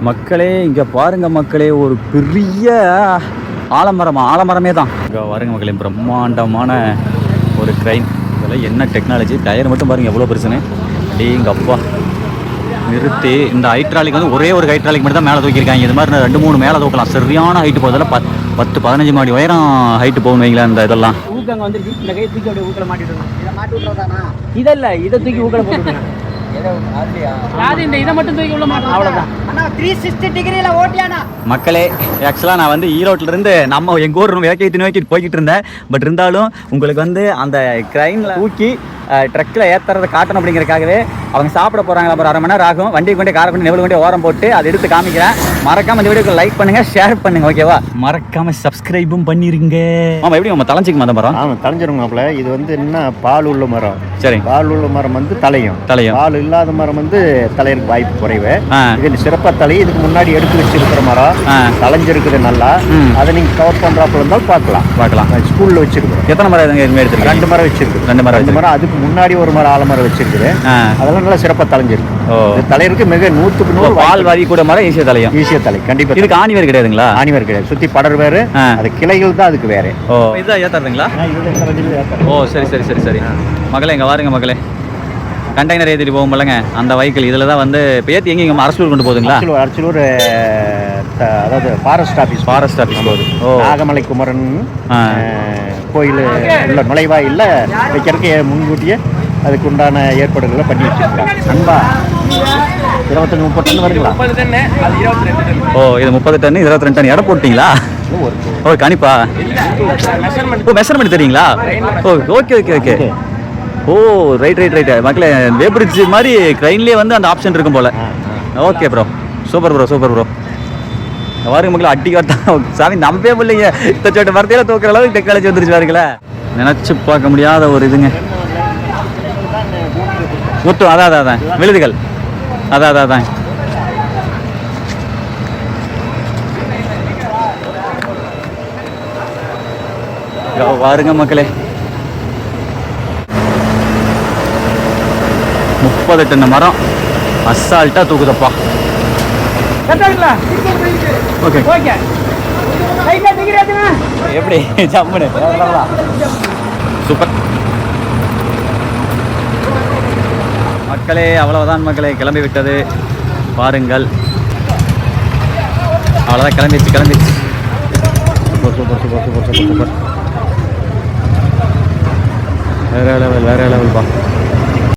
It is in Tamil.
மக்களே இங்கே பாருங்க மக்களே, ஒரு பெரிய ஆலமரமே தான் இங்கே பாருங்க மக்களே. பிரம்மாண்டமான ஒரு க்ரைன். இதெல்லாம் என்ன டெக்னாலஜி! டயர் மட்டும் பாருங்கள் எவ்வளோ பெருசுன்னு. எங்கள் அப்பா நிறுத்தி இந்த ஹைட்ராலிக் வந்து ஒரே ஒரு ஹைட்ராலிக் மட்டும் தான் மேலே தூக்கியிருக்காங்க. இது மாதிரி 2-3 மேலே தூக்கலாம். சரியான ஹைட்டு போதில் 10-15 மாடி உயரம் ஹைட்டு போகணும் வைங்களேன். இந்த இதெல்லாம் ஊக்கங்க வந்துருச்சு. இந்த கை தூக்கி அப்படியே ஊக்கல மாட்டிட்டு இதை மாட்டி விட்றதானா? இதல்ல, இதை தூக்கி ஊக்கல போட்டுருங்க. இதை மட்டும் தூக்கி உள்ள மாட்டோம், அவ்வளோதான். அண்ணா 360 டிகிரியில் ஓட்டியானா மக்களே. ஆக்சுவலாக நான் வந்து ஈரோட்டிலேருந்து எங்கள் ஊர் நோக்கி போய்கிட்டு இருந்தேன். பட் இருந்தாலும் உங்களுக்கு வந்து அந்த க்ரைனில் தூக்கி ட்ரக்கில் ஏற்றுறதை காட்டணும் அப்படிங்கிறக்காகவே அவங்க சாப்பிட போகிறாங்க. அப்புறம் 1/2 மணி நேரம் ஆகும். வண்டி கொண்டே காரை கொண்டு நெவல் கொண்டே ஓரம் போட்டு அதை எடுத்து காமிக்கிறேன். மறக்காமல் இந்த வீடியோக்கு லைக் பண்ணுங்கள், ஷேர் பண்ணுங்கள், ஓகேவா? மறக்காமல் சப்ஸ்கிரைபும் பண்ணிருங்க. ஆமாம், எப்படி நம்ம தலைஞ்சிக்குமா அந்த மரம்? ஆமாம், தலைஞ்சிருமாப்ல. இது வந்து என்ன, பால் உள்ள மரம். சரி, பால் உள்ள மரம் வந்து தலையும். பால் இல்லாத மரம் வந்து தலையிற்கு வாய்ப்பு குறைவு. இது சிறப்பாக தலையும். இதுக்கு முன்னாடி எடுத்து வச்சிருக்கிற மரம் தலைஞ்சிருக்குது நல்லா. அதை நீங்கள் கவர் பண்ணுறாப்புல இருந்தாலும் பார்க்கலாம். ஸ்கூலில் வச்சிருக்கோம். எத்தனை மரம் எடுத்துருக்கு? 2 மரம் வச்சிருக்கு. 2 மரம். அதுக்கு முன்னாடி ஒரு மரம் ஆலமரம் வச்சிருக்குது. அதெல்லாம் நல்லா சிறப்பாக தலைஞ்சிருக்கு. தலையிருக்கு மிக 100க்கு 100 பால் வாரி கூட மரம் ஈஸியாக தலையும். கண்டிப்பா. இதுக்கு ஆணிவேர் கிடையாதுங்களா? ஆணிவேர் கிடையாது. சுத்தி படர் வேறு, அது கிளைகள் தான் அதுக்கு வேறு. இதுதான் ஏத்தாருங்களா? ஓ, சரி. மகளே இங்கே வாருங்க மக்களே. கண்டெய்னர் ஏற்றிட்டு போகும் இல்லைங்க அந்த வெஹிக்கிள். இதில் தான் வந்து இப்போ ஏற்றி எங்கே அரசூர் கொண்டு போகுதுங்களா? அரசூர், அதாவது ஃபாரஸ்ட் ஆஃபீஸ் போகுது. நாகமலை குமரன் கோயில் உள்ள நுழைவாயில்ல வைக்கிறதுக்கு முன்கூட்டியே அதுக்கு உண்டான ஏற்பாடுகளை பண்ணி வச்சிருக்காங்க. அன்பா 25-30 டன் வருங்களா? ஓ, இது 30 டன், 22 டன் இடம் போட்டிங்களா? ஓ, கணிப்பா. ஓ, மெஷர்மெண்ட் தெரியுங்களா? ஓ, ஓகே. ஓ, ரைட் மக்களே. வேப்ரிட்ஜ் மாதிரி க்ரைன்லேயே வந்து அந்த ஆப்ஷன் இருக்கும் போல. Okay bro, super bro. வாருங்க மக்கள், அட்டி காட்டான் சாமி நம்பவே முடியலைங்க. இத்தச்சோட்ட மரத்தையில தூக்குற அளவுக்கு டெக்னாலஜி வந்துருச்சு பாருங்களே. நினச்சி பார்க்க முடியாத ஒரு இதுங்க. முத்தும் அதான் விழுதுகள் அதான். வாருங்க மக்களே, 30 டன் மரம் அசால்ட்டா தூக்குதப்பா. ஓகே, எப்படி ஜம்முன்னு சூப்பர் மக்களே. அவ்வளவுதான் மக்களே, கிளம்பி விட்டது பாருங்கள். அவ்வளோதான், கிளம்பிச்சு. சூப்பர். வேற லெவல் பா.